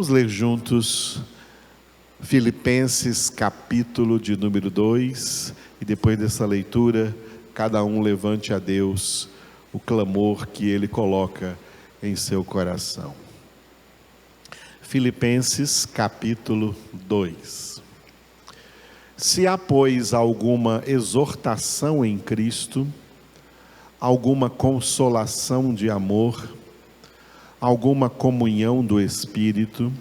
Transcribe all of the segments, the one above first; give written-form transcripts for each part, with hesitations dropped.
Vamos ler juntos Filipenses capítulo de número 2, e depois dessa leitura, cada um levante a Deus o clamor que Ele coloca em seu coração. Filipenses capítulo 2. Se há, pois, alguma exortação em Cristo, alguma consolação de amor, alguma comunhão do Espírito,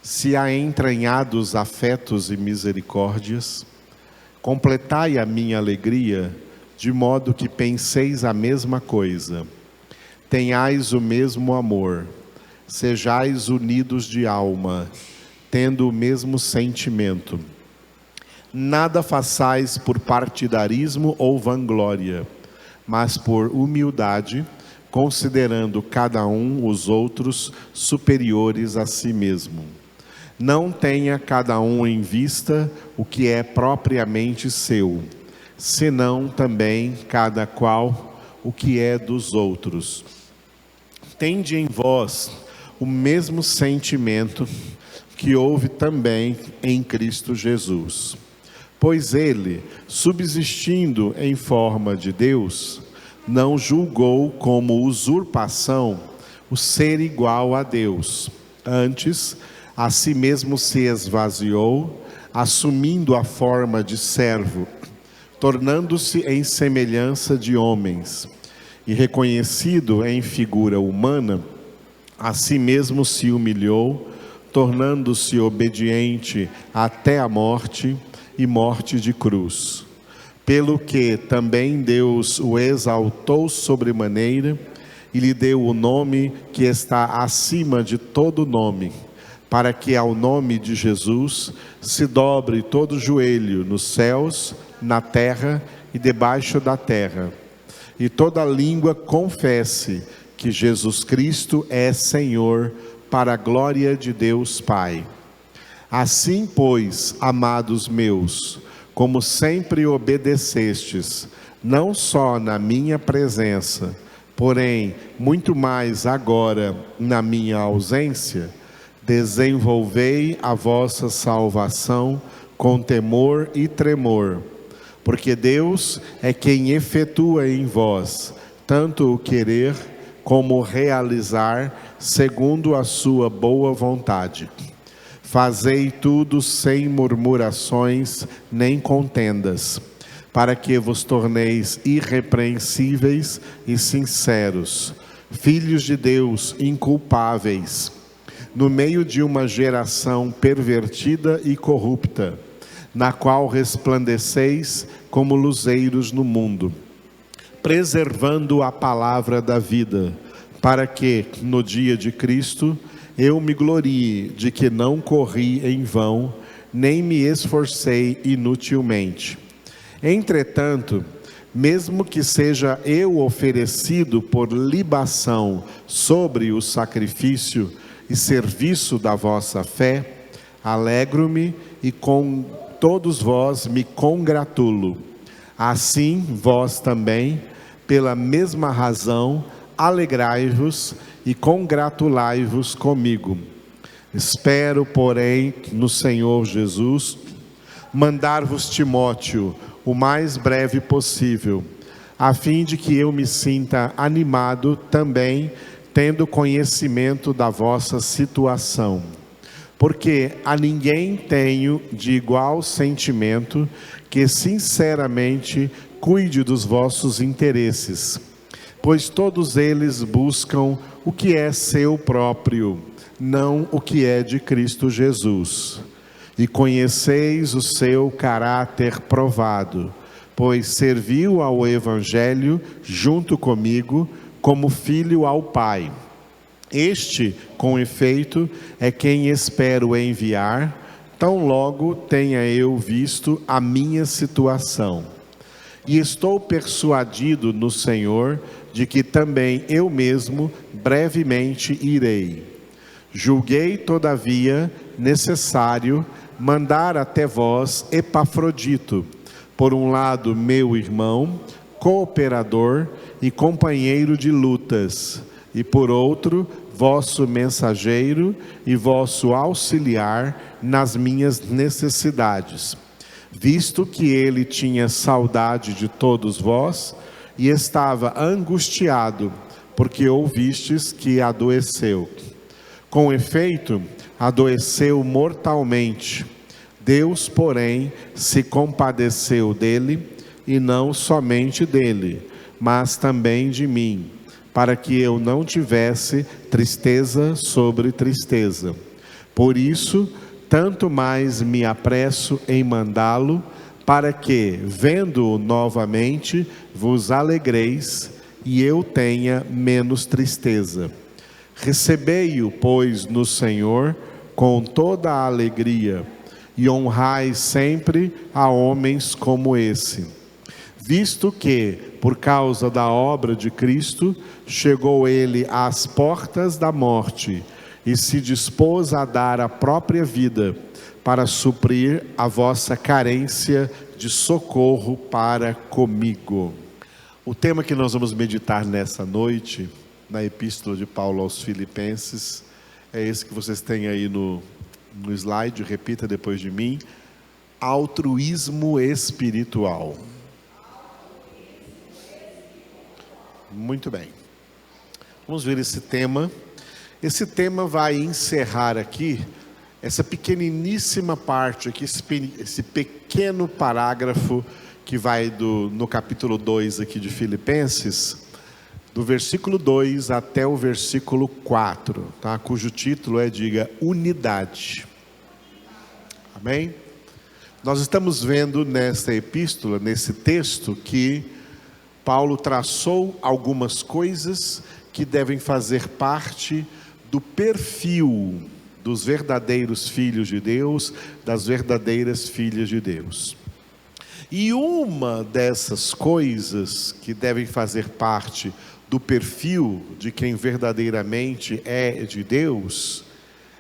se há entranhados afetos e misericórdias, completai a minha alegria, de modo que penseis a mesma coisa, tenhais o mesmo amor, sejais unidos de alma, tendo o mesmo sentimento. Nada façais por partidarismo ou vanglória, mas por humildade, considerando cada um os outros superiores a si mesmo. Não tenha cada um em vista o que é propriamente seu, senão também cada qual o que é dos outros. Tende em vós o mesmo sentimento que houve também em Cristo Jesus. Pois ele, subsistindo em forma de Deus, não julgou como usurpação o ser igual a Deus. Antes, a si mesmo se esvaziou, assumindo a forma de servo, tornando-se em semelhança de homens, e reconhecido em figura humana, a si mesmo se humilhou, tornando-se obediente até a morte, e morte de cruz. Pelo que também Deus o exaltou sobremaneira e lhe deu o nome que está acima de todo nome, para que ao nome de Jesus se dobre todo joelho nos céus, na terra e debaixo da terra, e toda língua confesse que Jesus Cristo é Senhor, para a glória de Deus Pai. Assim, pois, amados meus, como sempre obedecestes, não só na minha presença, porém, muito mais agora na minha ausência, desenvolvei a vossa salvação com temor e tremor, porque Deus é quem efetua em vós, tanto o querer como o realizar, segundo a sua boa vontade. Fazei tudo sem murmurações nem contendas, para que vos torneis irrepreensíveis e sinceros, filhos de Deus inculpáveis, no meio de uma geração pervertida e corrupta, na qual resplandeceis como luzeiros no mundo, preservando a palavra da vida, para que, no dia de Cristo, eu me glorie de que não corri em vão, nem me esforcei inutilmente. Entretanto, mesmo que seja eu oferecido por libação sobre o sacrifício e serviço da vossa fé, alegro-me e com todos vós me congratulo. Assim, vós também, pela mesma razão, alegrai-vos e congratulai-vos comigo. Espero, porém, no Senhor Jesus, mandar-vos Timóteo o mais breve possível, a fim de que eu me sinta animado também, tendo conhecimento da vossa situação. Porque a ninguém tenho de igual sentimento que sinceramente cuide dos vossos interesses, pois todos eles buscam o que é seu próprio, não o que é de Cristo Jesus. E conheceis o seu caráter provado, pois serviu ao Evangelho junto comigo como filho ao Pai. Este, com efeito, é quem espero enviar, tão logo tenha eu visto a minha situação. E estou persuadido no Senhor de que também eu mesmo brevemente irei. Julguei, todavia, necessário mandar até vós Epafrodito, por um lado meu irmão, cooperador e companheiro de lutas, e por outro, vosso mensageiro e vosso auxiliar nas minhas necessidades, visto que ele tinha saudade de todos vós e estava angustiado, porque ouvistes que adoeceu. Com efeito, adoeceu mortalmente. Deus, porém, se compadeceu dele, e não somente dele, mas também de mim, para que eu não tivesse tristeza sobre tristeza. Por isso, tanto mais me apresso em mandá-lo, para que, vendo-o novamente, vos alegreis, e eu tenha menos tristeza. Recebei-o, pois, no Senhor, com toda a alegria, e honrai sempre a homens como esse, visto que, por causa da obra de Cristo, chegou ele às portas da morte, e se dispôs a dar a própria vida, para suprir a vossa carência de socorro para comigo. O tema que nós vamos meditar nessa noite, na Epístola de Paulo aos Filipenses, é esse que vocês têm aí no slide, repita depois de mim: altruísmo espiritual. Muito bem, vamos ver esse tema. Esse tema vai encerrar aqui, essa pequeniníssima parte aqui, esse pequeno parágrafo que vai no capítulo 2 aqui de Filipenses, do versículo 2 até o versículo 4, tá? Cujo título é, diga, unidade. Amém? Nós estamos vendo nesta epístola, nesse texto, que Paulo traçou algumas coisas que devem fazer parte do perfil dos verdadeiros filhos de Deus, das verdadeiras filhas de Deus. E uma dessas coisas que devem fazer parte do perfil de quem verdadeiramente é de Deus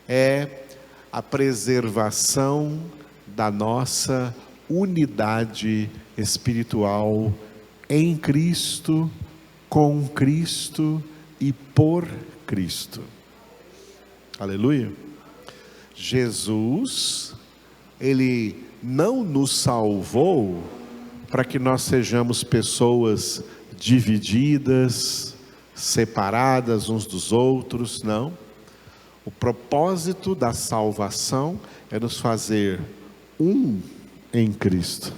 é a preservação da nossa unidade espiritual em Cristo, com Cristo e por Cristo. Aleluia. Jesus, Ele não nos salvou para que nós sejamos pessoas divididas, separadas uns dos outros, não. O propósito da salvação é nos fazer um em Cristo.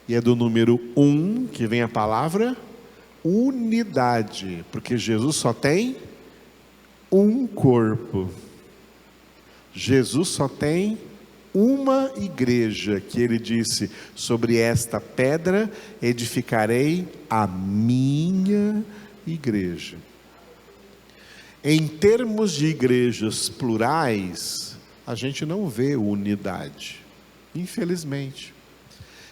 E é do número 1 que vem a palavra unidade, porque Jesus só tem um corpo. Jesus só tem uma igreja, que ele disse: sobre esta pedra edificarei a minha igreja. Em termos de igrejas plurais, a gente não vê unidade, infelizmente.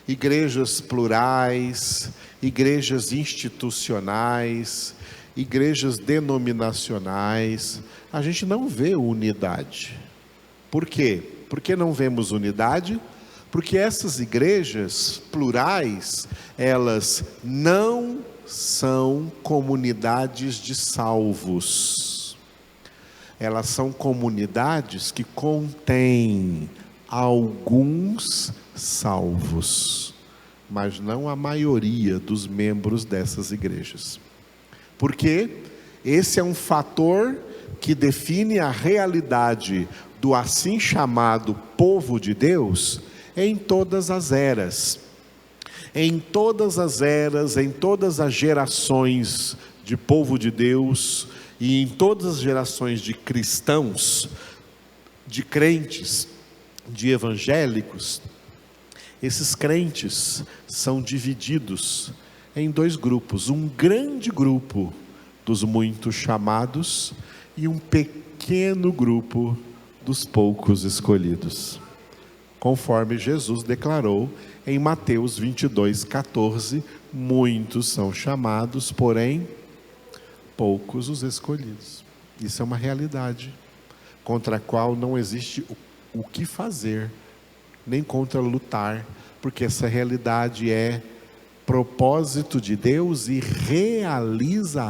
Igrejas plurais, igrejas institucionais, igrejas denominacionais, a gente não vê unidade. Por quê? Por que não vemos unidade? Porque essas igrejas plurais, elas não são comunidades de salvos. Elas são comunidades que contêm alguns salvos, mas não a maioria dos membros dessas igrejas. Porque esse é um fator que define a realidade do assim chamado povo de Deus em todas as eras. Em todas as eras, em todas as gerações de povo de Deus e em todas as gerações de cristãos, de crentes, de evangélicos, esses crentes são divididos em dois grupos: um grande grupo dos muitos chamados e um pequeno grupo dos poucos escolhidos, conforme Jesus declarou em Mateus 22:14, muitos são chamados, porém poucos os escolhidos. Isso é uma realidade contra a qual não existe o que fazer, nem contra lutar, porque essa realidade é propósito de Deus e realização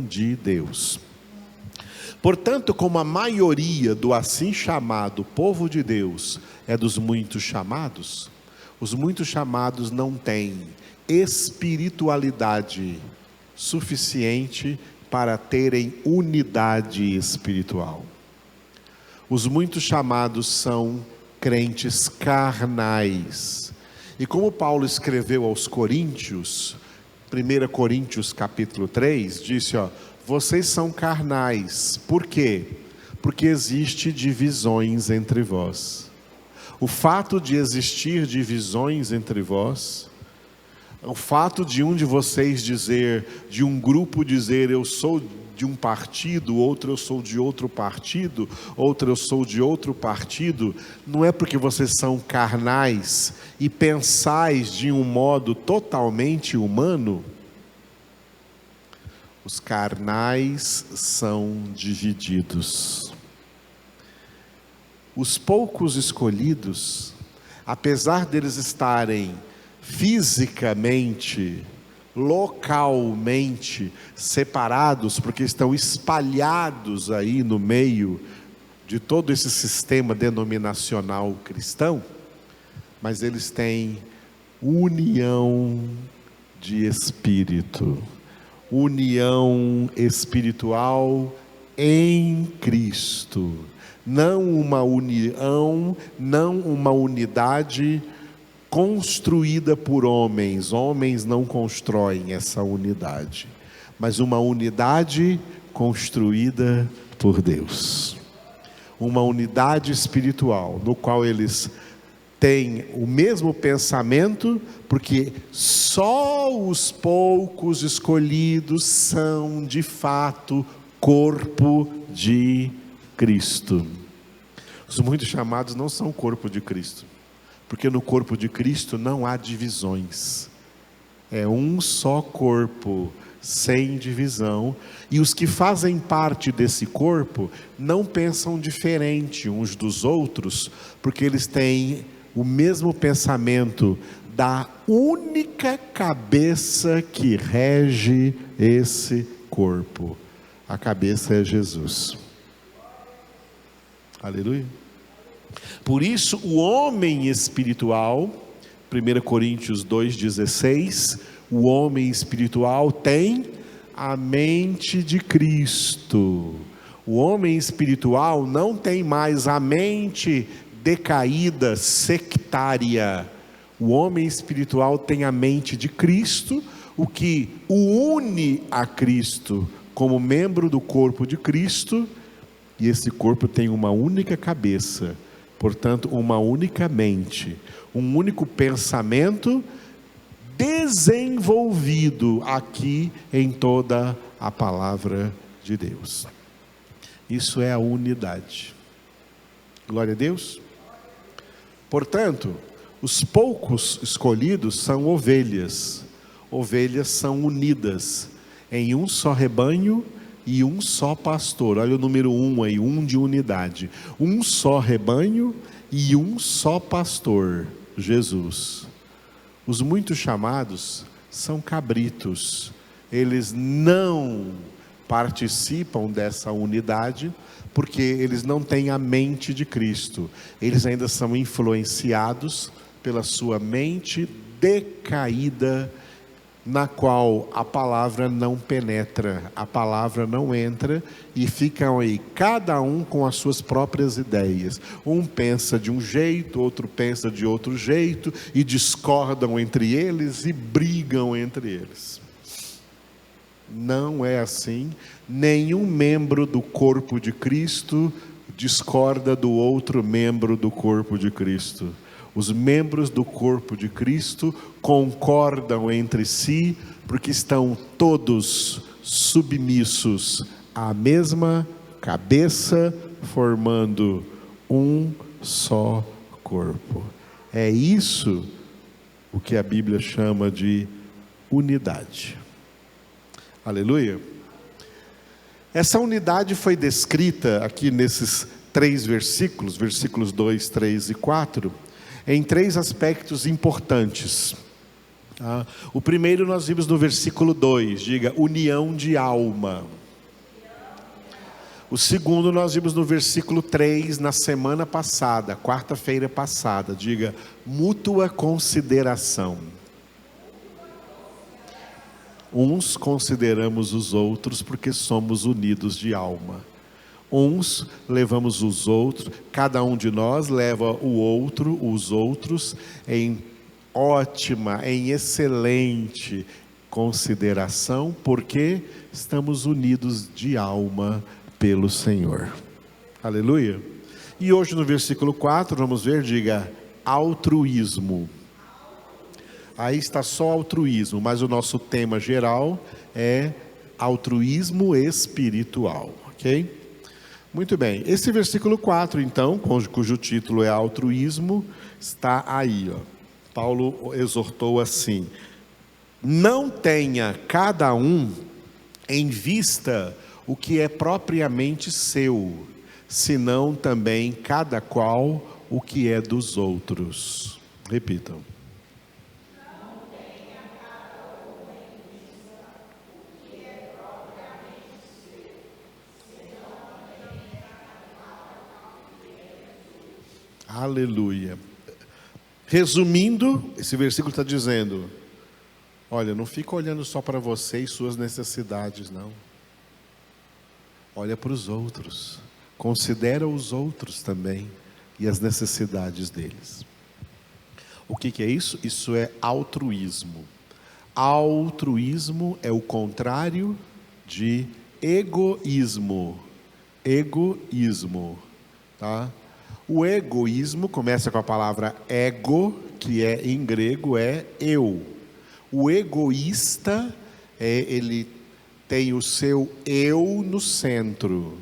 de Deus. Portanto, como a maioria do assim chamado povo de Deus é dos muitos chamados, os muitos chamados não têm espiritualidade suficiente para terem unidade espiritual. Os muitos chamados são crentes carnais. E como Paulo escreveu aos Coríntios, 1 Coríntios capítulo 3, disse, vocês são carnais. Por quê? Porque existe divisões entre vós. O fato de existir divisões entre vós, o fato de um de vocês dizer, de um grupo dizer, eu sou de um partido, outro eu sou de outro partido, outro eu sou de outro partido, não é porque vocês são carnais e pensais de um modo totalmente humano. Os carnais são divididos. Os poucos escolhidos, apesar deles estarem fisicamente, localmente separados, porque estão espalhados aí no meio de todo esse sistema denominacional cristão, mas eles têm união de espírito, união espiritual em Cristo, não uma união, não uma unidade construída por homens. Homens não constroem essa unidade, mas uma unidade construída por Deus, uma unidade espiritual, no qual eles têm o mesmo pensamento, porque só os poucos escolhidos são de fato corpo de Cristo. Os muitos chamados não são o corpo de Cristo, porque no corpo de Cristo não há divisões, é um só corpo, sem divisão, e os que fazem parte desse corpo não pensam diferente uns dos outros, porque eles têm o mesmo pensamento da única cabeça que rege esse corpo. A cabeça é Jesus. Aleluia. Por isso, o homem espiritual, 1 Coríntios 2,16, o homem espiritual tem a mente de Cristo. O homem espiritual não tem mais a mente decaída, sectária. O homem espiritual tem a mente de Cristo, o que o une a Cristo como membro do corpo de Cristo, e esse corpo tem uma única cabeça, portanto, uma única mente, um único pensamento desenvolvido aqui em toda a palavra de Deus. Isso é a unidade. Glória a Deus. Portanto, os poucos escolhidos são ovelhas. Ovelhas são unidas em um só rebanho e um só pastor. Olha o número 1 aí, de unidade. Um só rebanho e um só pastor, Jesus. Os muitos chamados são cabritos. Eles não participam dessa unidade, porque eles não têm a mente de Cristo. Eles ainda são influenciados pela sua mente decaída, na qual a palavra não penetra, a palavra não entra, e ficam aí cada um com as suas próprias ideias. Um pensa de um jeito, outro pensa de outro jeito, e discordam entre eles e brigam entre eles. Não é assim. Nenhum membro do corpo de Cristo discorda do outro membro do corpo de Cristo. Os membros do corpo de Cristo concordam entre si, porque estão todos submissos à mesma cabeça, formando um só corpo. É isso o que a Bíblia chama de unidade. Aleluia. Essa unidade foi descrita aqui nesses 3 versículos, versículos 2, 3 e 4, em 3 aspectos importantes. O primeiro nós vimos no versículo 2, diga, união de alma. O segundo nós vimos no versículo 3, na semana passada, quarta-feira passada. Diga, mútua consideração. Uns consideramos os outros porque somos unidos de alma. Uns levamos os outros, cada um de nós leva os outros em ótima, em excelente consideração, porque estamos unidos de alma pelo Senhor. Aleluia. E hoje no versículo 4, vamos ver, diga, altruísmo. Aí está só altruísmo, mas o nosso tema geral é altruísmo espiritual, ok? Muito bem, esse versículo 4 então, cujo título é altruísmo, está aí, ó. Paulo exortou assim: não tenha cada um em vista o que é propriamente seu, senão também cada qual o que é dos outros. Repitam. Aleluia. Resumindo, esse versículo está dizendo: olha, não fica olhando só para você e suas necessidades, não. Olha para os outros, considera os outros também e as necessidades deles. O que é isso? Isso é altruísmo. Altruísmo é o contrário de egoísmo. Egoísmo, tá? O egoísmo começa com a palavra ego, que em grego é eu. O egoísta, ele tem o seu eu no centro.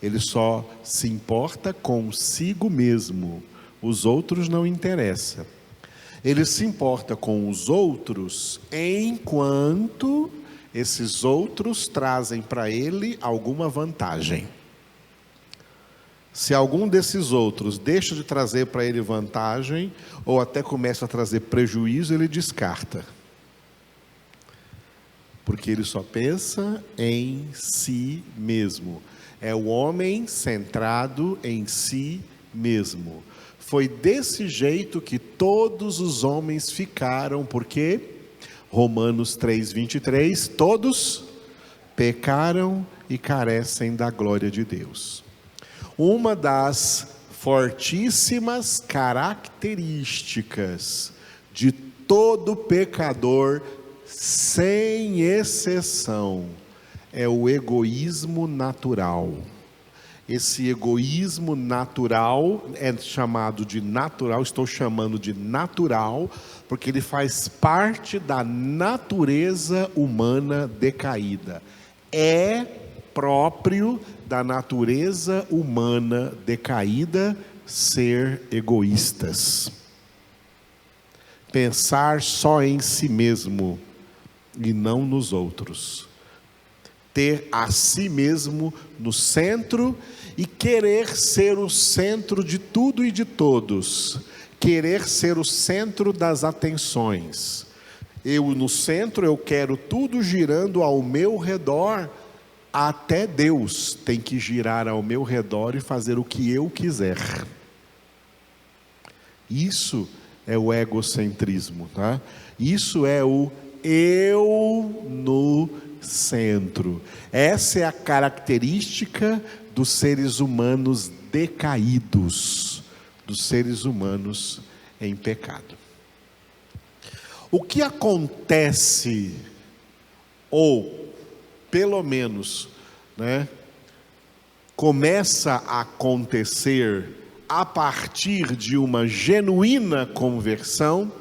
Ele só se importa consigo mesmo. Os outros não interessam. Ele se importa com os outros enquanto esses outros trazem para ele alguma vantagem. Se algum desses outros deixa de trazer para ele vantagem, ou até começa a trazer prejuízo, ele descarta. Porque ele só pensa em si mesmo. É o homem centrado em si mesmo. Foi desse jeito que todos os homens ficaram, porque Romanos 3:23, todos pecaram e carecem da glória de Deus. Uma das fortíssimas características de todo pecador, sem exceção, é o egoísmo natural. Esse egoísmo natural é chamado de natural, estou chamando de natural, porque ele faz parte da natureza humana decaída. É próprio da natureza humana decaída ser egoístas. Pensar só em si mesmo e não nos outros. Ter a si mesmo no centro e querer ser o centro de tudo e de todos. Querer ser o centro das atenções. Eu no centro, eu quero tudo girando ao meu redor. Até Deus tem que girar ao meu redor e fazer o que eu quiser. Isso é o egocentrismo, tá? Isso é o eu no centro. Essa é a característica dos seres humanos decaídos, dos seres humanos em pecado. O que acontece, ou pelo menos, começa a acontecer a partir de uma genuína conversão.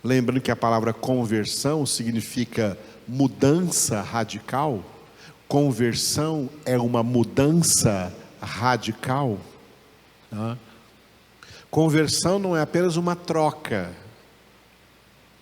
Lembrando que a palavra conversão significa mudança radical. Conversão é uma mudança radical. Conversão não é apenas uma troca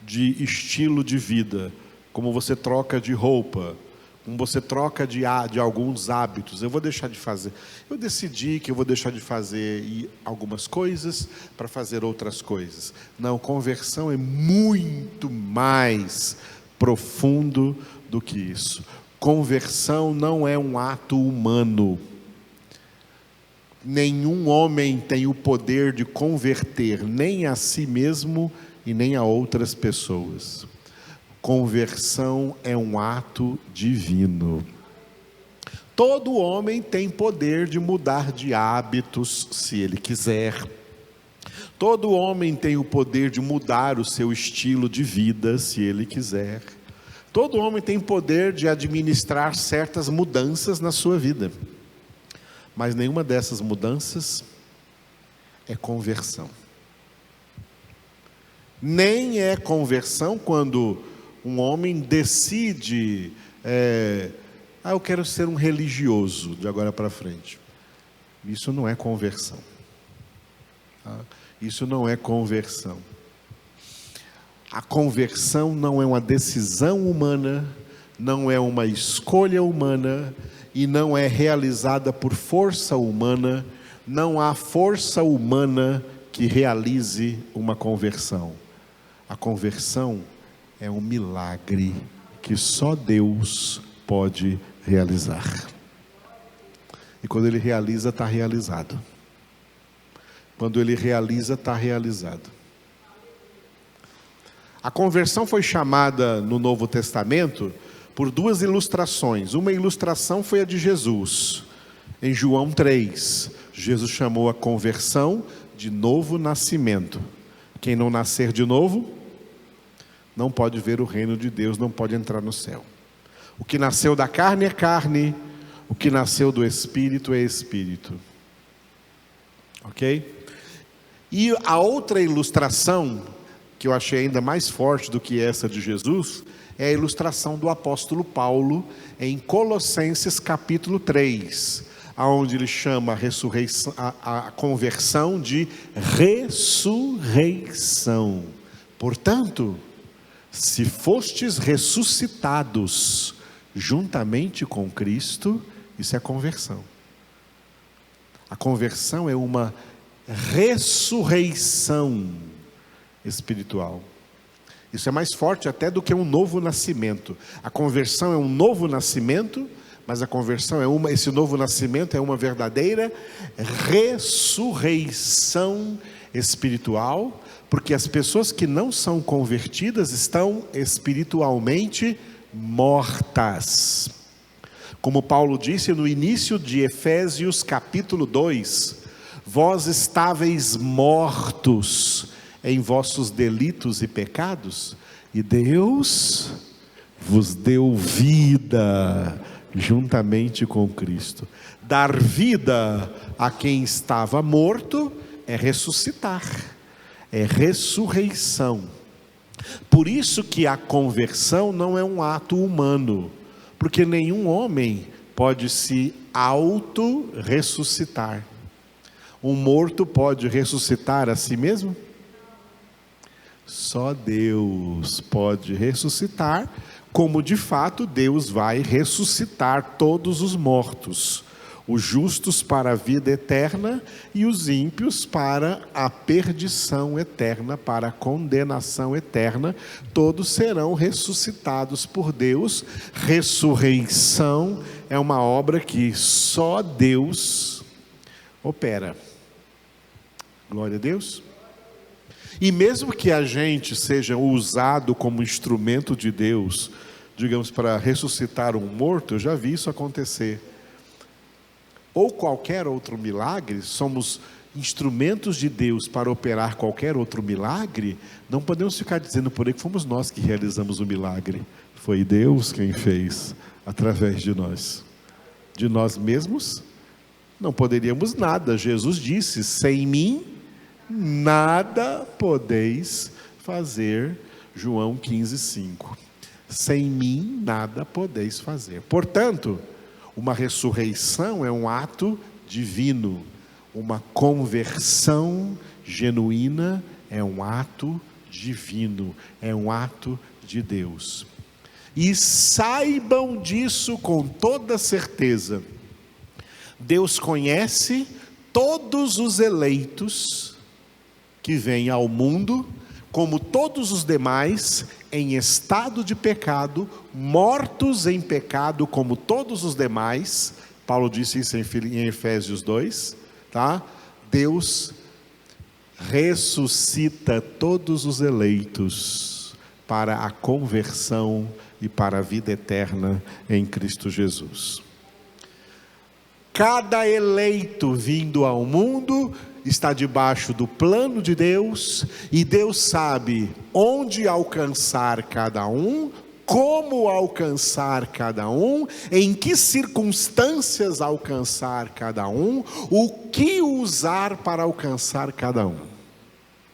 de estilo de vida, como você troca de roupa, como você troca de alguns hábitos. Eu vou deixar de fazer, eu decidi que eu vou deixar de fazer algumas coisas para fazer outras coisas. Não, conversão é muito mais profundo do que isso. Conversão não é um ato humano. Nenhum homem tem o poder de converter nem a si mesmo e nem a outras pessoas. Conversão é um ato divino. Todo homem tem poder de mudar de hábitos, se ele quiser. Todo homem tem o poder de mudar o seu estilo de vida, se ele quiser. Todo homem tem poder de administrar certas mudanças na sua vida. Mas nenhuma dessas mudanças é conversão. Nem é conversão quando um homem decide, eu quero ser um religioso de agora para frente. Isso não é conversão. Isso não é conversão. A conversão não é uma decisão humana, não é uma escolha humana e não é realizada por força humana. Não há força humana que realize uma conversão. A conversão é um milagre que só Deus pode realizar. E quando Ele realiza, está realizado. Quando Ele realiza, está realizado. A conversão foi chamada no Novo Testamento por duas ilustrações. Uma ilustração foi a de Jesus. Em João 3, Jesus chamou a conversão de novo nascimento. Quem não nascer de novo, não pode ver o reino de Deus, não pode entrar no céu. O que nasceu da carne é carne, o que nasceu do Espírito é Espírito. Ok? E a outra ilustração, que eu achei ainda mais forte do que essa de Jesus, é a ilustração do apóstolo Paulo em Colossenses capítulo 3, onde ele chama a conversão de ressurreição. Portanto, se fostes ressuscitados juntamente com Cristo, isso é conversão. A conversão é uma ressurreição espiritual. Isso é mais forte até do que um novo nascimento. A conversão é um novo nascimento, mas a conversão esse novo nascimento é uma verdadeira ressurreição espiritual, porque as pessoas que não são convertidas estão espiritualmente mortas. Como Paulo disse no início de Efésios capítulo 2, vós estáveis mortos em vossos delitos e pecados, e Deus vos deu vida juntamente com Cristo. Dar vida a quem estava morto é ressuscitar, é ressurreição. Por isso que a conversão não é um ato humano, porque nenhum homem pode se auto-ressuscitar. Um morto pode ressuscitar a si mesmo? Só Deus pode ressuscitar, como de fato Deus vai ressuscitar todos os mortos, os justos para a vida eterna e os ímpios para a perdição eterna, para a condenação eterna. Todos serão ressuscitados por Deus. Ressurreição é uma obra que só Deus opera. Glória a Deus. E mesmo que a gente seja usado como instrumento de Deus, digamos, para ressuscitar um morto, eu já vi isso acontecer. Ou qualquer outro milagre, somos instrumentos de Deus para operar qualquer outro milagre, não podemos ficar dizendo por aí que fomos nós que realizamos o milagre. Foi Deus quem fez através de nós. De nós mesmos, não poderíamos nada. Jesus disse, sem mim, nada podeis fazer, João 15:5. Sem mim nada podeis fazer. Portanto, uma ressurreição é um ato divino. Uma conversão genuína é um ato divino, é um ato de Deus. E saibam disso com toda certeza. Deus conhece todos os eleitos que vêm ao mundo como todos os demais, em estado de pecado, mortos em pecado como todos os demais. Paulo disse isso em Efésios 2, tá? Deus ressuscita todos os eleitos para a conversão e para a vida eterna em Cristo Jesus. Cada eleito vindo ao mundo está debaixo do plano de Deus, e Deus sabe onde alcançar cada um, como alcançar cada um, em que circunstâncias alcançar cada um, o que usar para alcançar cada um.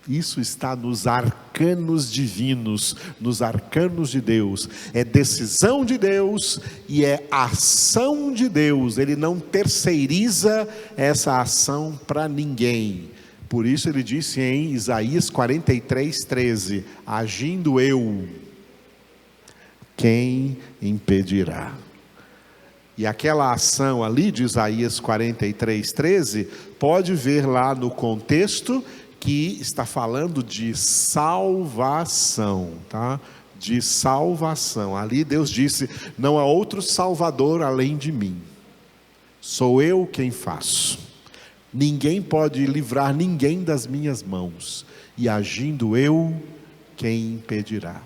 Isso está nos arcanos divinos, nos arcanos de Deus. É decisão de Deus e é ação de Deus. Ele não terceiriza essa ação para ninguém. Por isso ele disse em Isaías 43:13: agindo eu, quem impedirá? E aquela ação ali de Isaías 43:13, pode ver lá no contexto que está falando de salvação, tá? De salvação. Ali Deus disse: não há outro Salvador além de mim. Sou eu quem faço. Ninguém pode livrar ninguém das minhas mãos. E agindo eu, quem impedirá?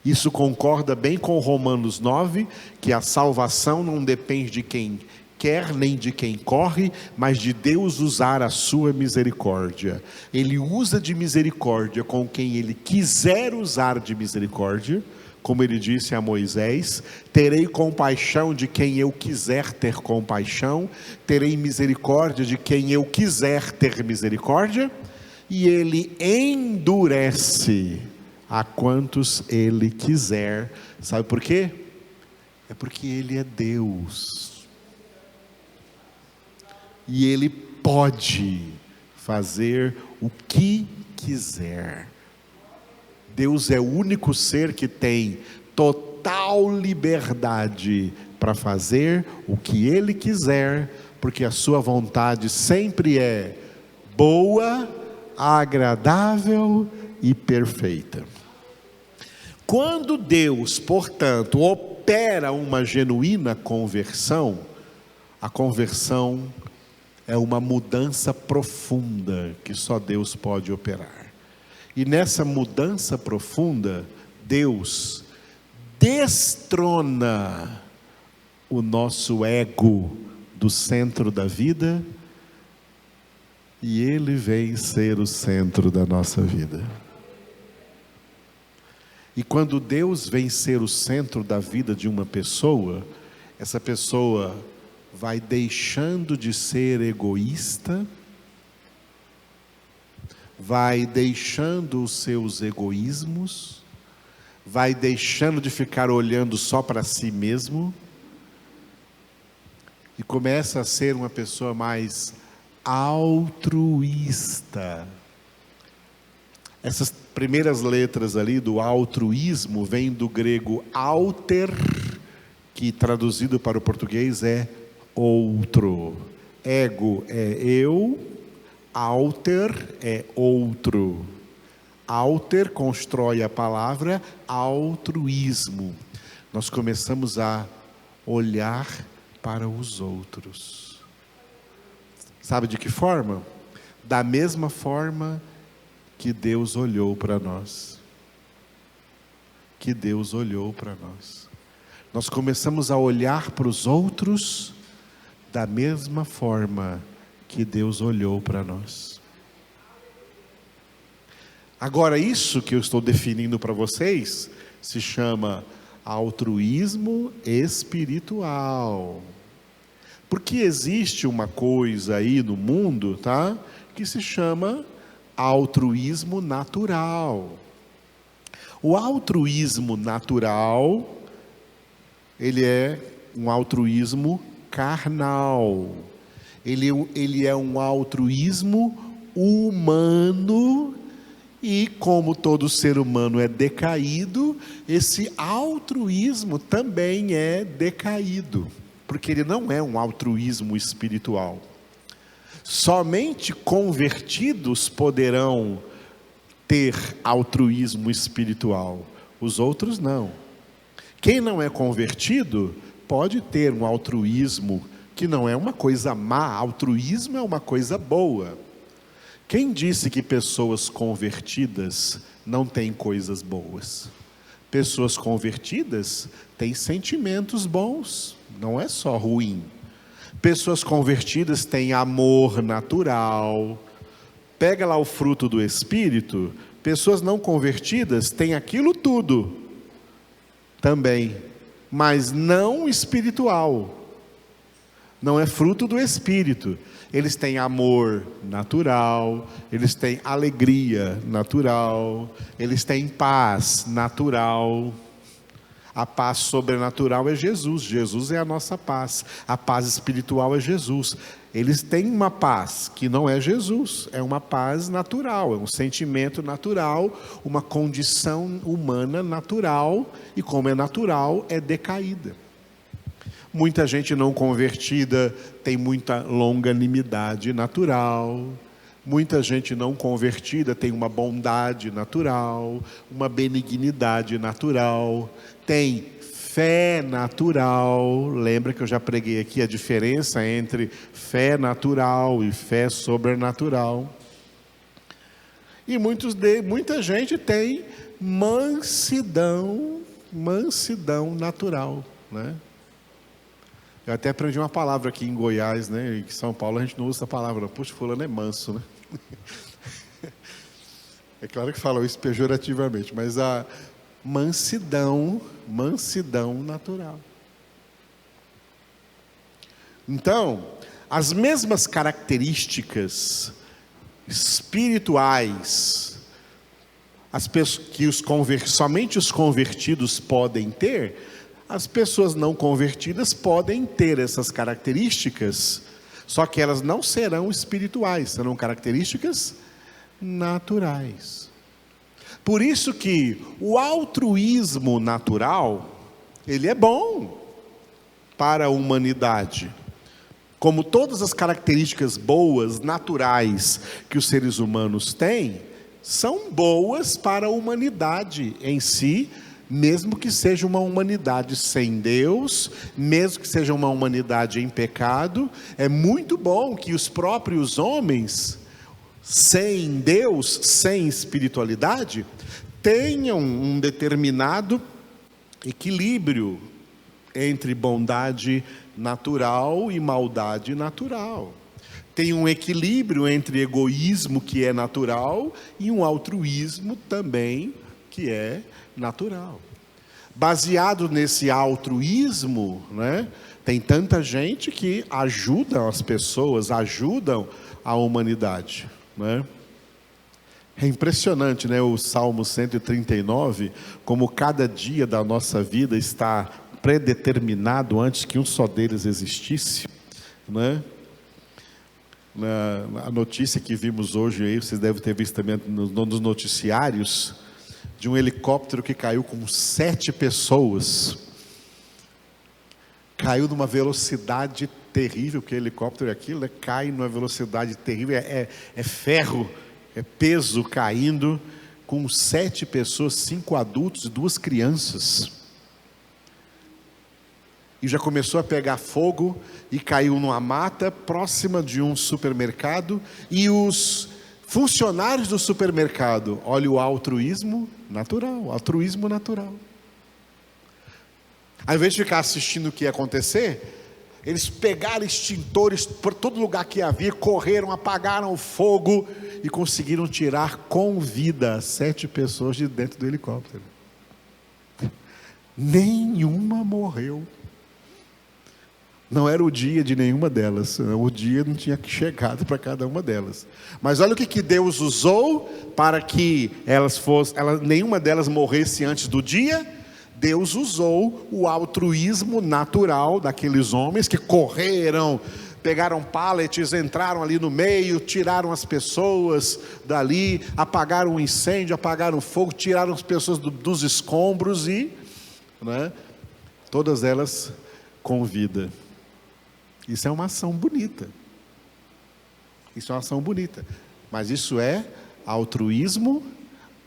Isso concorda bem com Romanos 9, que a salvação não depende de quem quer nem de quem corre, mas de Deus usar a sua misericórdia. Ele usa de misericórdia com quem Ele quiser usar de misericórdia, como Ele disse a Moisés: terei compaixão de quem eu quiser ter compaixão, terei misericórdia de quem eu quiser ter misericórdia, e Ele endurece a quantos Ele quiser. Sabe por quê? É porque Ele é Deus. E Ele pode fazer o que quiser. Deus é o único ser que tem total liberdade para fazer o que Ele quiser, porque a sua vontade sempre é boa, agradável e perfeita. Quando Deus, portanto, opera uma genuína conversão, a conversão é uma mudança profunda que só Deus pode operar. E nessa mudança profunda, Deus destrona o nosso ego do centro da vida, e Ele vem ser o centro da nossa vida. E quando Deus vem ser o centro da vida de uma pessoa, essa pessoa vai deixando de ser egoísta, vai deixando os seus egoísmos, vai deixando de ficar olhando só para si mesmo, e começa a ser uma pessoa mais altruísta. Essas primeiras letras ali do altruísmo vêm do grego alter, que traduzido para o português é outro. Ego é eu, alter é outro. Alter constrói a palavra altruísmo. Nós começamos a olhar para os outros. Sabe de que forma? Da mesma forma que Deus olhou para nós. Que Deus olhou para nós. Nós começamos a olhar para os outros da mesma forma que Deus olhou para nós. Agora, isso que eu estou definindo para vocês se chama altruísmo espiritual. Porque existe uma coisa aí no mundo, tá? Que se chama altruísmo natural. O altruísmo natural, ele é um altruísmo carnal. Ele é um altruísmo humano, e como todo ser humano é decaído, esse altruísmo também é decaído, porque ele não é um altruísmo espiritual. Somente convertidos poderão ter altruísmo espiritual, os outros não. Quem não é convertido pode ter um altruísmo que não é uma coisa má, altruísmo é uma coisa boa. Quem disse que pessoas convertidas não têm coisas boas? Pessoas convertidas têm sentimentos bons, não é só ruim. Pessoas convertidas têm amor natural. Pega lá o fruto do Espírito, pessoas não convertidas têm aquilo tudo também, mas não espiritual. Não é fruto do Espírito. Eles têm amor natural, eles têm alegria natural, eles têm paz natural. A paz sobrenatural é Jesus, Jesus é a nossa paz. A paz espiritual é Jesus. Eles têm uma paz que não é Jesus, é uma paz natural, é um sentimento natural, uma condição humana natural, e como é natural, é decaída. Muita gente não convertida tem muita longanimidade natural. Muita gente não convertida tem uma bondade natural, uma benignidade natural, tem fé natural. Lembra que eu já preguei aqui a diferença entre fé natural e fé sobrenatural. E muita gente tem mansidão natural, né? Eu até aprendi uma palavra aqui em Goiás, né? Em São Paulo a gente não usa essa palavra. Puxa, fulano é manso, né? É claro que falam isso pejorativamente, mas a mansidão natural. Então, as mesmas características espirituais que somente os convertidos podem ter, as pessoas não convertidas podem ter essas características, só que elas não serão espirituais, serão características naturais. Por isso que o altruísmo natural, ele é bom para a humanidade. Como todas as características boas, naturais, que os seres humanos têm, são boas para a humanidade em si, mesmo que seja uma humanidade sem Deus, mesmo que seja uma humanidade em pecado. É muito bom que os próprios homens, sem Deus, sem espiritualidade, tenham um determinado equilíbrio entre bondade natural e maldade natural. Tem um equilíbrio entre egoísmo, que é natural, e um altruísmo também, que é natural. Baseado nesse altruísmo, né, tem tanta gente que ajuda as pessoas, ajudam a humanidade, né? É impressionante, né, o Salmo 139, como cada dia da nossa vida está predeterminado antes que um só deles existisse, né? A notícia que vimos hoje aí, vocês devem ter visto também nos noticiários, de um helicóptero que caiu com 7 pessoas. Caiu numa velocidade terrível, porque helicóptero é aquilo, né? Cai numa velocidade terrível, é ferro, é peso caindo, com 7 pessoas, 5 adultos e 2 crianças. E já começou a pegar fogo, e caiu numa mata próxima de um supermercado, e os funcionários do supermercado, olha o altruísmo natural, Ao invés de ficar assistindo o que ia acontecer, eles pegaram extintores por todo lugar que havia, correram, apagaram o fogo e conseguiram tirar com vida 7 pessoas de dentro do helicóptero. Nenhuma morreu. Não era o dia de nenhuma delas, o dia não tinha chegado para cada uma delas. Mas olha o que Deus usou para que nenhuma delas morresse antes do dia. Deus usou o altruísmo natural daqueles homens que correram, pegaram pallets, entraram ali no meio, tiraram as pessoas dali, apagaram o incêndio, apagaram o fogo, tiraram as pessoas dos escombros e, né, todas elas com vida. Isso é uma ação bonita. Mas isso é altruísmo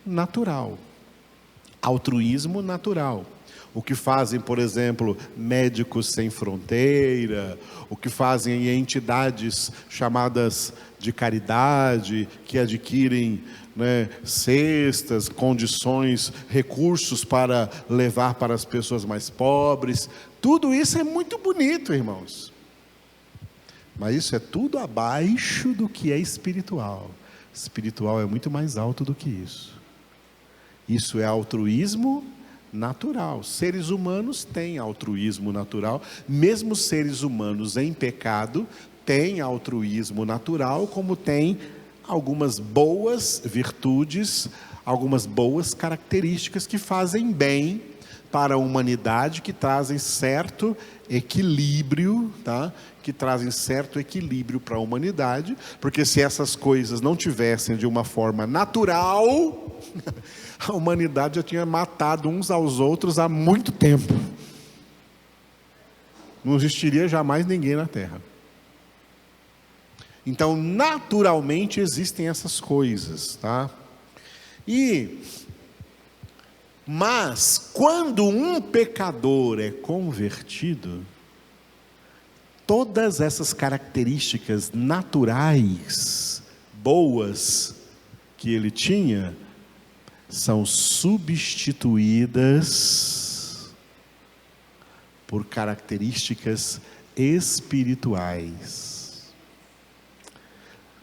natural. Altruísmo natural. O que fazem, por exemplo, Médicos Sem Fronteira, o que fazem entidades chamadas de caridade, que adquirem, cestas, condições, recursos para levar para as pessoas mais pobres. Tudo isso é muito bonito, irmãos. Mas isso é tudo abaixo do que é espiritual. Espiritual é muito mais alto do que isso. Isso é altruísmo natural. Seres humanos têm altruísmo natural. Mesmo seres humanos em pecado têm altruísmo natural, como tem algumas boas virtudes, algumas boas características que fazem bem para a humanidade, que trazem certo equilíbrio, tá? Que trazem certo equilíbrio para a humanidade, porque se essas coisas não tivessem de uma forma natural, a humanidade já tinha matado uns aos outros há muito tempo. Não existiria jamais ninguém na Terra. Então, naturalmente existem essas coisas, tá? Mas, quando um pecador é convertido, todas essas características naturais, boas, que ele tinha, são substituídas por características espirituais.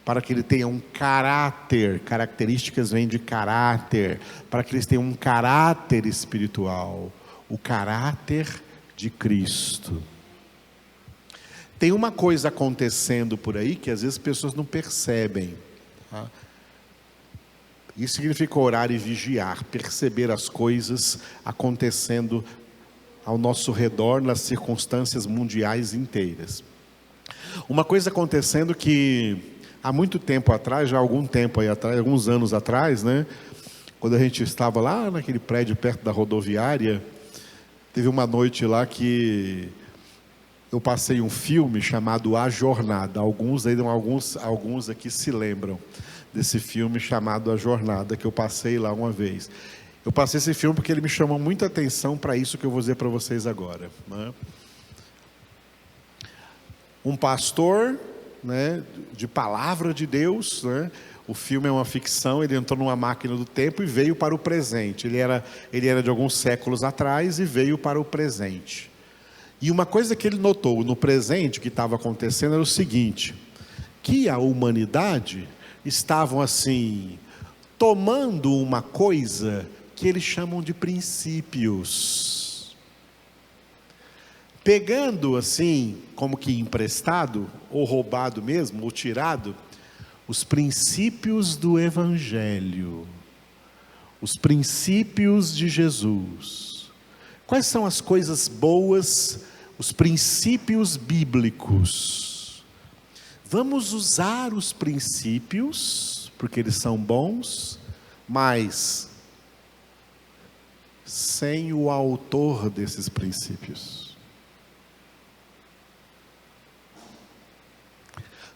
Para que ele tenha um caráter, características vêm de caráter, para que eles tenham um caráter espiritual, o caráter de Cristo. Tem uma coisa acontecendo por aí que às vezes as pessoas não percebem, tá? Isso significa orar e vigiar, perceber as coisas acontecendo ao nosso redor, nas circunstâncias mundiais inteiras. Uma coisa acontecendo que há muito tempo atrás, já há algum tempo aí atrás, alguns anos atrás, quando a gente estava lá naquele prédio perto da rodoviária, teve uma noite lá que eu passei um filme chamado A Jornada. Alguns aqui se lembram desse filme chamado A Jornada, que eu passei lá uma vez. Eu passei esse filme porque ele me chamou muita atenção para isso que eu vou dizer para vocês agora, Um pastor, de palavra de Deus, O filme é uma ficção. Ele entrou numa máquina do tempo e veio para o presente. Ele era de alguns séculos atrás e veio para o presente. E uma coisa que ele notou no presente que estava acontecendo era o seguinte: que a humanidade estavam assim, tomando uma coisa que eles chamam de princípios, pegando assim, como que emprestado, ou roubado mesmo, ou tirado, os princípios do Evangelho, os princípios de Jesus. Quais são as coisas boas, os princípios bíblicos? Vamos usar os princípios, porque eles são bons, mas sem o autor desses princípios.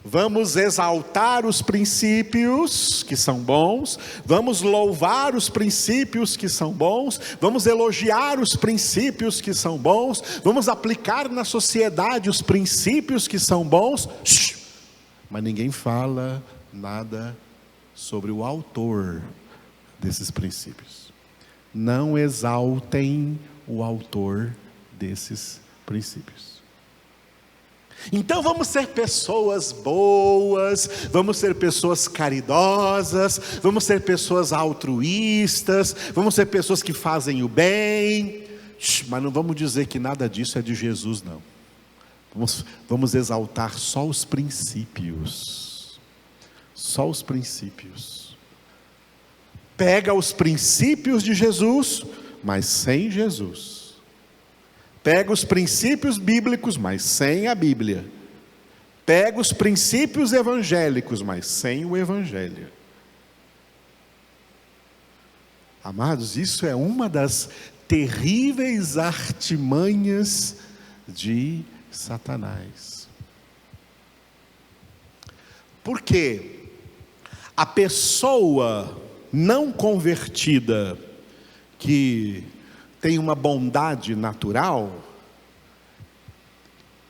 Vamos exaltar os princípios que são bons, vamos louvar os princípios que são bons, vamos elogiar os princípios que são bons, vamos aplicar na sociedade os princípios que são bons, mas ninguém fala nada sobre o autor desses princípios. Não exaltem o autor desses princípios. Então vamos ser pessoas boas, vamos ser pessoas caridosas, vamos ser pessoas altruístas, vamos ser pessoas que fazem o bem, mas não vamos dizer que nada disso é de Jesus, não. Vamos exaltar só os princípios. Só os princípios. Pega os princípios de Jesus, mas sem Jesus. Pega os princípios bíblicos, mas sem a Bíblia. Pega os princípios evangélicos, mas sem o Evangelho. Amados, isso é uma das terríveis artimanhas de Satanás. Porque a pessoa não convertida, que tem uma bondade natural,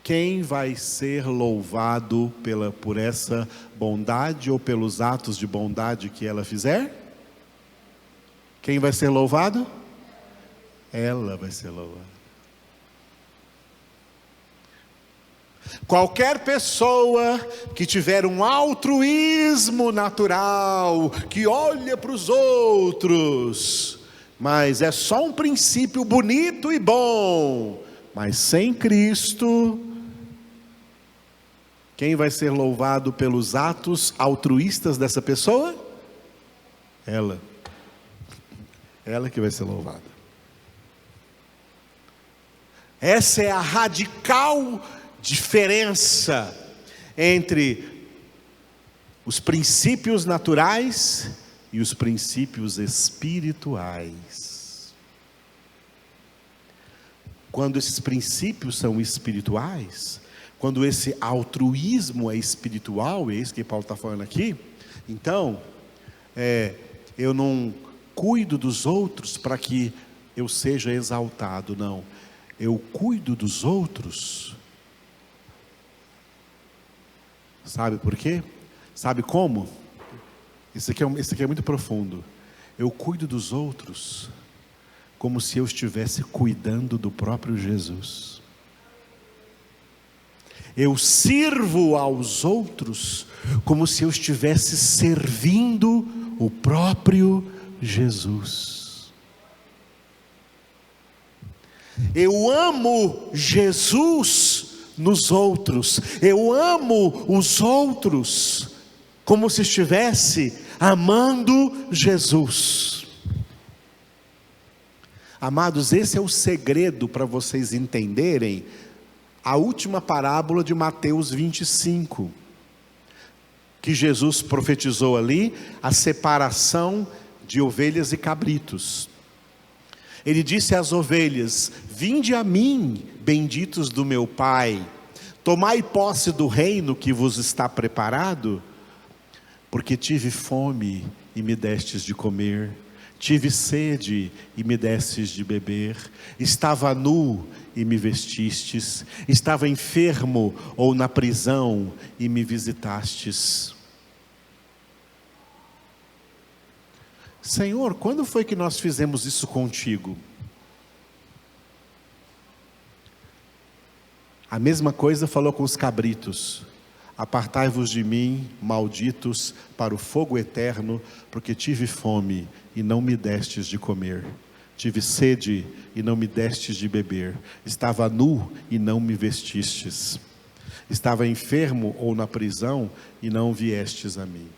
quem vai ser louvado por essa bondade ou pelos atos de bondade que ela fizer? Quem vai ser louvado? Ela vai ser louvada. Qualquer pessoa que tiver um altruísmo natural, que olha para os outros, mas é só um princípio bonito e bom, mas sem Cristo, quem vai ser louvado pelos atos altruístas dessa pessoa? Ela. Ela que vai ser louvada. Essa é a radical diferença entre os princípios naturais e os princípios espirituais. Quando esses princípios são espirituais, quando esse altruísmo é espiritual, é isso que Paulo está falando aqui, então, eu não cuido dos outros para que eu seja exaltado, não. Eu cuido dos outros. Sabe por quê? Sabe como? Isso aqui é muito profundo. Eu cuido dos outros como se eu estivesse cuidando do próprio Jesus. Eu sirvo aos outros como se eu estivesse servindo o próprio Jesus. Eu amo Jesus nos outros. Eu amo os outros como se estivesse amando Jesus. Amados, esse é o segredo para vocês entenderem a última parábola de Mateus 25, que Jesus profetizou ali a separação de ovelhas e cabritos. Ele disse às ovelhas: vinde a mim, benditos do meu Pai, tomai posse do reino que vos está preparado, porque tive fome e me destes de comer, tive sede e me destes de beber, estava nu e me vestistes, estava enfermo ou na prisão e me visitastes. Senhor, quando foi que nós fizemos isso contigo? A mesma coisa falou com os cabritos: apartai-vos de mim, malditos, para o fogo eterno, porque tive fome e não me destes de comer, tive sede e não me destes de beber, estava nu e não me vestistes, estava enfermo ou na prisão e não viestes a mim.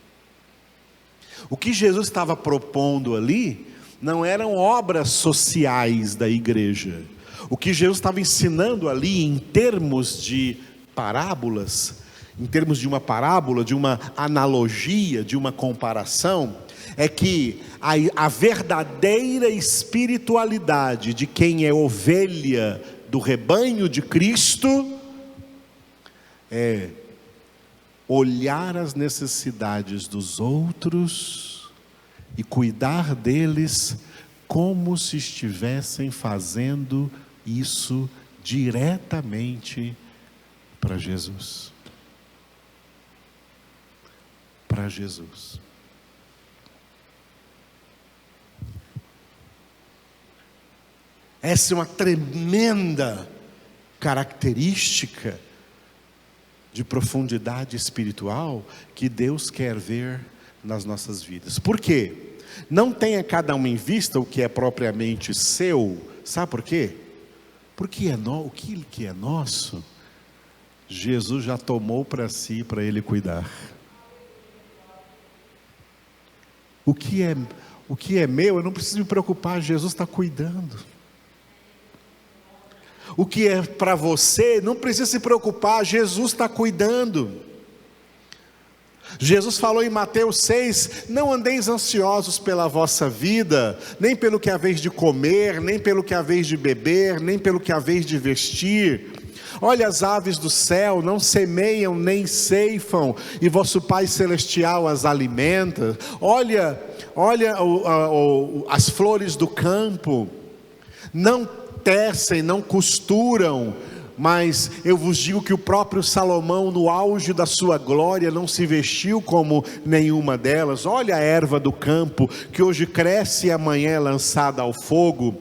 O que Jesus estava propondo ali não eram obras sociais da igreja. O que Jesus estava ensinando ali em termos de parábolas, em termos de uma parábola, de uma analogia, de uma comparação, é que a verdadeira espiritualidade de quem é ovelha do rebanho de Cristo é olhar as necessidades dos outros e cuidar deles como se estivessem fazendo isso diretamente para Jesus. Para Jesus. Essa é uma tremenda característica de profundidade espiritual que Deus quer ver nas nossas vidas. Por quê? Não tenha cada um em vista o que é propriamente seu. Sabe por quê? Porque o que é nosso, Jesus já tomou para si, para Ele cuidar. O que é meu, eu não preciso me preocupar, Jesus está cuidando. O que é para você, não precisa se preocupar, Jesus está cuidando. Jesus falou em Mateus 6, não andeis ansiosos pela vossa vida, nem pelo que haveis de comer, nem pelo que haveis de beber, nem pelo que haveis de vestir. Olha as aves do céu, não semeiam nem ceifam, e vosso Pai Celestial as alimenta. Olha olha as flores do campo, não tecem, não costuram, mas eu vos digo que o próprio Salomão, no auge da sua glória, não se vestiu como nenhuma delas. Olha a erva do campo, que hoje cresce e amanhã é lançada ao fogo.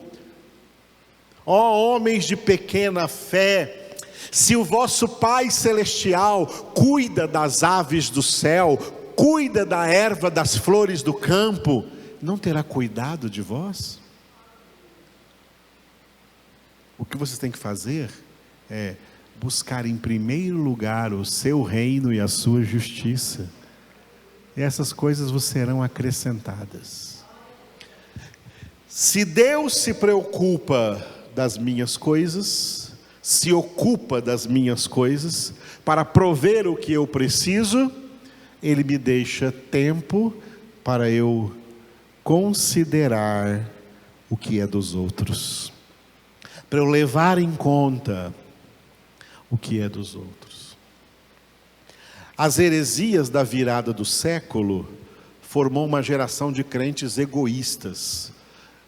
Ó homens de pequena fé, se o vosso Pai Celestial cuida das aves do céu, cuida da erva das flores do campo, não terá cuidado de vós? O que vocês têm que fazer é buscar em primeiro lugar o seu reino e a sua justiça, e essas coisas vos serão acrescentadas. Se Deus se preocupa das minhas coisas, se ocupa das minhas coisas, para prover o que eu preciso, Ele me deixa tempo para eu considerar o que é dos outros, para eu levar em conta o que é dos outros. As heresias da virada do século formou uma geração de crentes egoístas.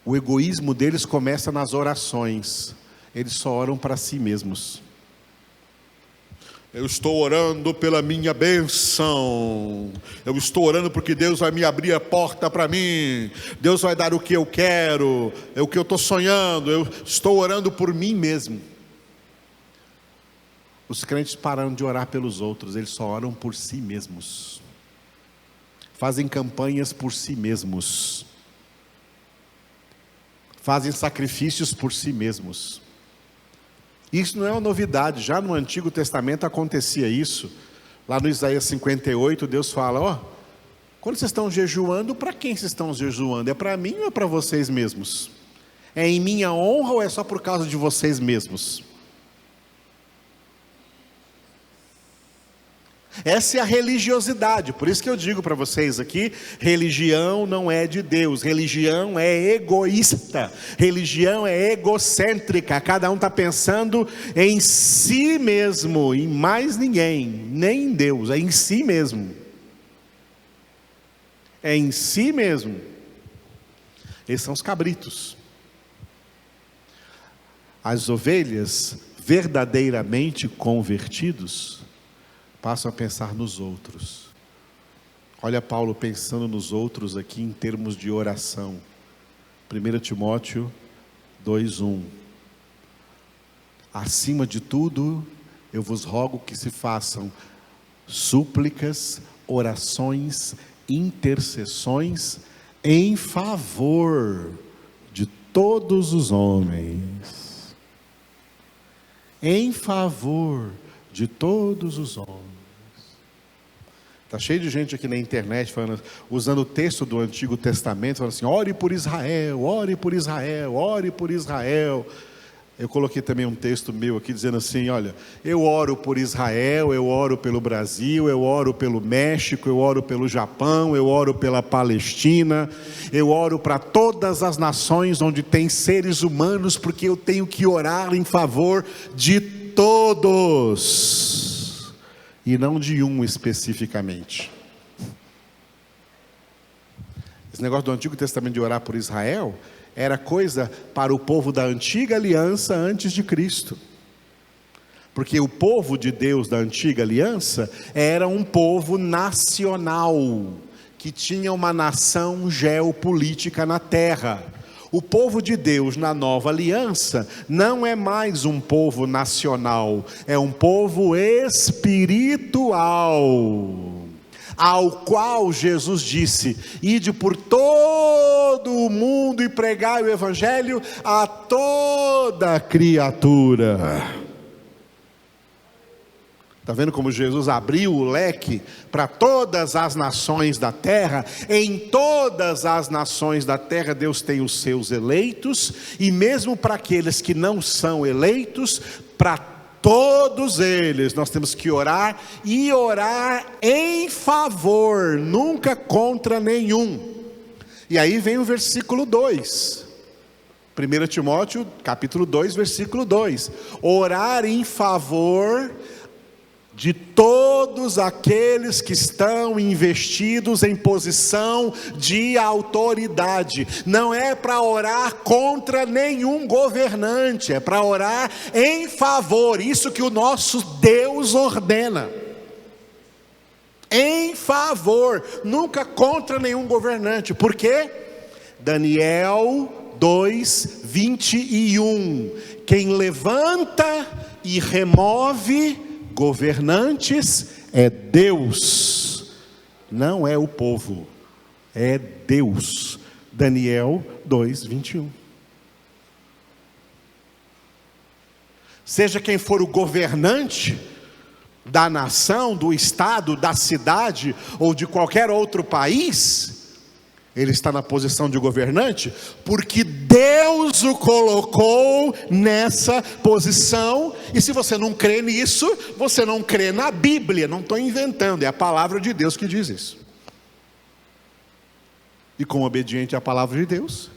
O egoísmo deles começa nas orações. Eles só oram para si mesmos. Eu estou orando pela minha bênção, eu estou orando porque Deus vai me abrir a porta para mim, Deus vai dar o que eu quero, é o que eu estou sonhando, eu estou orando por mim mesmo. Os crentes pararam de orar pelos outros, eles só oram por si mesmos, fazem campanhas por si mesmos, fazem sacrifícios por si mesmos. Isso não é uma novidade, já no Antigo Testamento acontecia isso. Lá no Isaías 58, Deus fala: quando vocês estão jejuando, para quem vocês estão jejuando? É para mim ou é para vocês mesmos? É em minha honra ou é só por causa de vocês mesmos? Essa é a religiosidade. Por isso que eu digo para vocês aqui, religião não é de Deus, religião é egoísta, religião é egocêntrica. Cada um está pensando em si mesmo, em mais ninguém, nem em Deus, é em si mesmo. É em si mesmo. Esses são os cabritos. As ovelhas verdadeiramente convertidos passam a pensar nos outros. Olha Paulo pensando nos outros aqui em termos de oração. 1 Timóteo 2:1. Acima de tudo, eu vos rogo que se façam súplicas, orações, intercessões em favor de todos os homens. Em favor de todos os homens. Está cheio de gente aqui na internet falando, usando o texto do Antigo Testamento, falando assim: ore por Israel, ore por Israel, ore por Israel. Eu coloquei também um texto meu aqui dizendo assim: olha, eu oro por Israel, eu oro pelo Brasil, eu oro pelo México, eu oro pelo Japão, eu oro pela Palestina, eu oro para todas as nações onde tem seres humanos, porque eu tenho que orar em favor de todos, e não de um especificamente. Esse negócio do Antigo Testamento de orar por Israel era coisa para o povo da antiga aliança antes de Cristo, porque o povo de Deus da antiga aliança era um povo nacional, que tinha uma nação geopolítica na terra. O povo de Deus na nova aliança não é mais um povo nacional, é um povo espiritual, ao qual Jesus disse: ide por todo o mundo e pregai o evangelho a toda criatura. Está vendo como Jesus abriu o leque para todas as nações da terra? Em todas as nações da terra Deus tem os seus eleitos, e mesmo para aqueles que não são eleitos, para todos eles nós temos que orar, e orar em favor, nunca contra nenhum. E aí vem o versículo 2, 1 Timóteo capítulo 2, versículo 2: orar em favor de todos aqueles que estão investidos em posição de autoridade. Não é para orar contra nenhum governante, é para orar em favor. Isso que o nosso Deus ordena. Em favor, nunca contra nenhum governante. Por quê? Daniel 2:21. Quem levanta e remove governantes é Deus, não é o povo, é Deus. Daniel 2:21. Seja quem for o governante da nação, do estado, da cidade ou de qualquer outro país, ele está na posição de governante porque Deus o colocou nessa posição. E se você não crê nisso, você não crê na Bíblia. Não estou inventando, é a palavra de Deus que diz isso. E como obediente à palavra de Deus,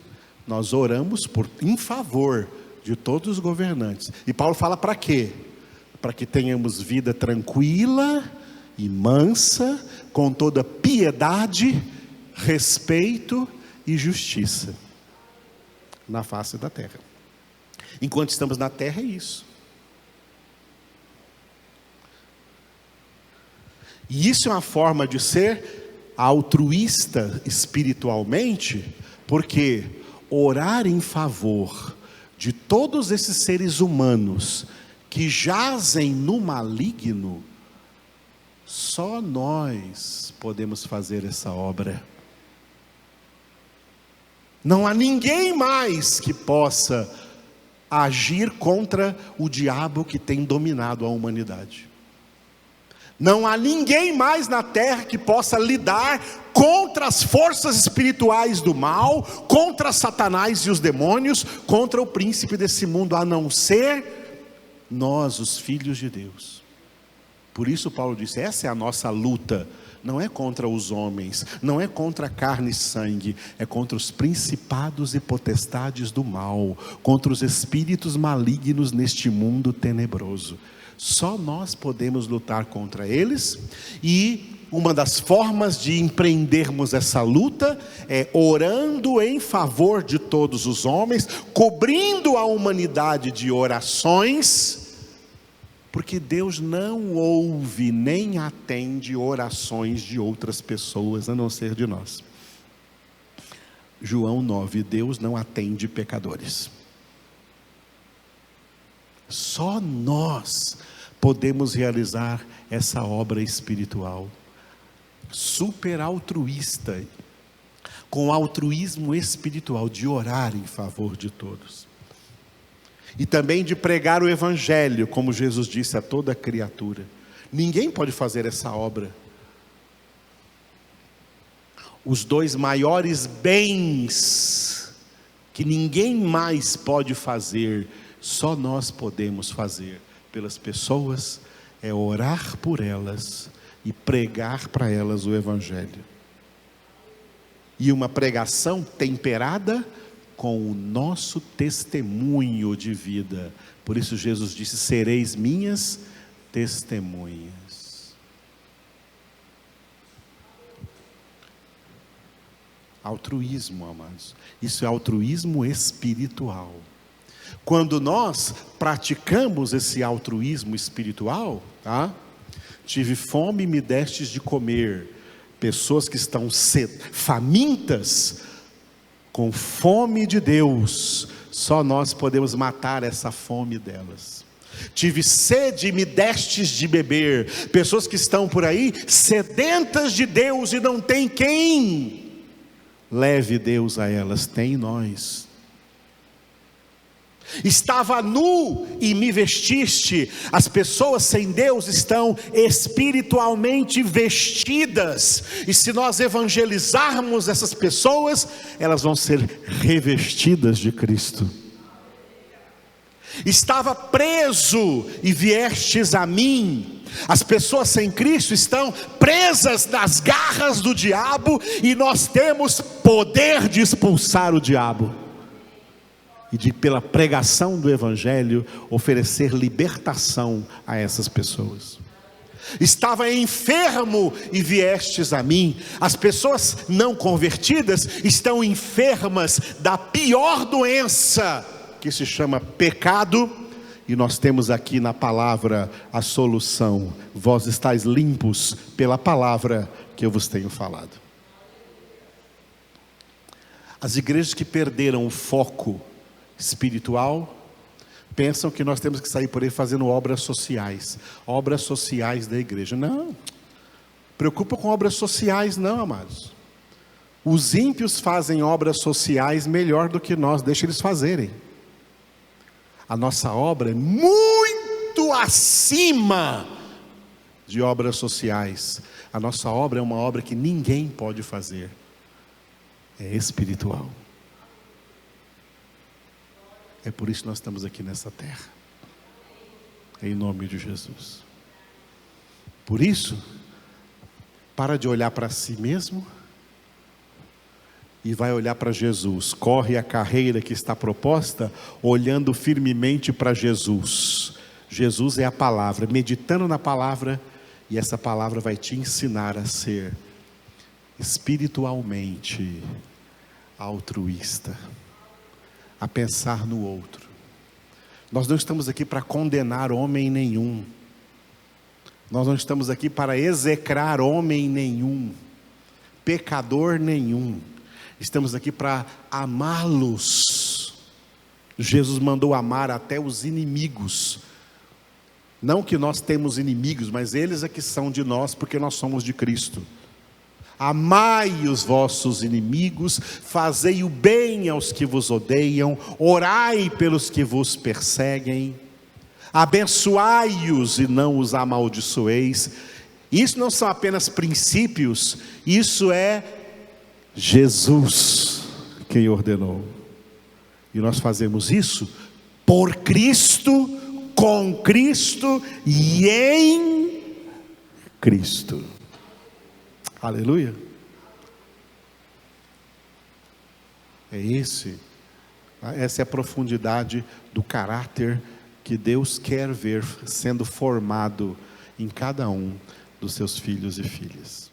nós oramos em favor de todos os governantes. E Paulo fala para quê? Para que tenhamos vida tranquila e mansa, com toda piedade, respeito e justiça na face da terra. Enquanto estamos na terra, é isso. E isso é uma forma de ser altruísta espiritualmente, porque orar em favor de todos esses seres humanos que jazem no maligno, só nós podemos fazer essa obra. Não há ninguém mais que possa agir contra o diabo que tem dominado a humanidade. Não há ninguém mais na terra que possa lidar contra as forças espirituais do mal, contra Satanás e os demônios, contra o príncipe desse mundo, a não ser nós, os filhos de Deus. Por isso Paulo disse, essa é a nossa luta. Não é contra os homens, não é contra carne e sangue, é contra os principados e potestades do mal, contra os espíritos malignos neste mundo tenebroso. Só nós podemos lutar contra eles, e uma das formas de empreendermos essa luta é orando em favor de todos os homens, cobrindo a humanidade de orações, porque Deus não ouve nem atende orações de outras pessoas, a não ser de nós. João 9, Deus não atende pecadores. Só nós podemos realizar essa obra espiritual, super altruísta, com altruísmo espiritual, de orar em favor de todos. E também de pregar o Evangelho, como Jesus disse a toda criatura. Ninguém pode fazer essa obra. Os dois maiores bens que ninguém mais pode fazer, só nós podemos fazer pelas pessoas, é orar por elas e pregar para elas o Evangelho. E uma pregação temperada com o nosso testemunho de vida. Por isso Jesus disse, sereis minhas testemunhas. Altruísmo, amados. Isso é altruísmo espiritual. Quando nós praticamos esse altruísmo espiritual, tá? Tive fome e me destes de comer. Pessoas que estão famintas, com fome de Deus, só nós podemos matar essa fome delas. Tive sede e me destes de beber. Pessoas que estão por aí sedentas de Deus e não tem quem leve Deus a elas, tem nós. Estava nu e me vestiste. As pessoas sem Deus estão espiritualmente vestidas, e se nós evangelizarmos essas pessoas, elas vão ser revestidas de Cristo. Estava preso e viestes a mim. As pessoas sem Cristo estão presas nas garras do diabo, e nós temos poder de expulsar o diabo e de, pela pregação do Evangelho, oferecer libertação a essas pessoas. Estava enfermo e viestes a mim. As pessoas não convertidas estão enfermas da pior doença, que se chama pecado. E nós temos aqui na palavra a solução. Vós estáis limpos pela palavra que eu vos tenho falado. As igrejas que perderam o foco espiritual pensam que nós temos que sair por aí fazendo obras sociais da igreja. Não, preocupa com obras sociais não, amados. Os ímpios fazem obras sociais melhor do que nós, deixa eles fazerem. A nossa obra é muito acima de obras sociais. A nossa obra é uma obra que ninguém pode fazer, é espiritual. É por isso que nós estamos aqui nessa terra, em nome de Jesus. Por isso, para de olhar para si mesmo e vai olhar para Jesus. Corre a carreira que está proposta, olhando firmemente para Jesus. Jesus é a palavra, meditando na palavra, e essa palavra vai te ensinar a ser espiritualmente altruísta, a pensar no outro. Nós não estamos aqui para condenar homem nenhum. Nós não estamos aqui para execrar homem nenhum, pecador nenhum. Estamos aqui para amá-los. Jesus mandou amar até os inimigos. Não que nós temos inimigos, mas eles é que são de nós, porque nós somos de Cristo. Amai os vossos inimigos, fazei o bem aos que vos odeiam, orai pelos que vos perseguem, abençoai-os e não os amaldiçoeis. Isso não são apenas princípios, isso é Jesus quem ordenou. E nós fazemos isso por Cristo, com Cristo e em Cristo. Aleluia. Essa é a profundidade do caráter que Deus quer ver sendo formado em cada um dos seus filhos e filhas.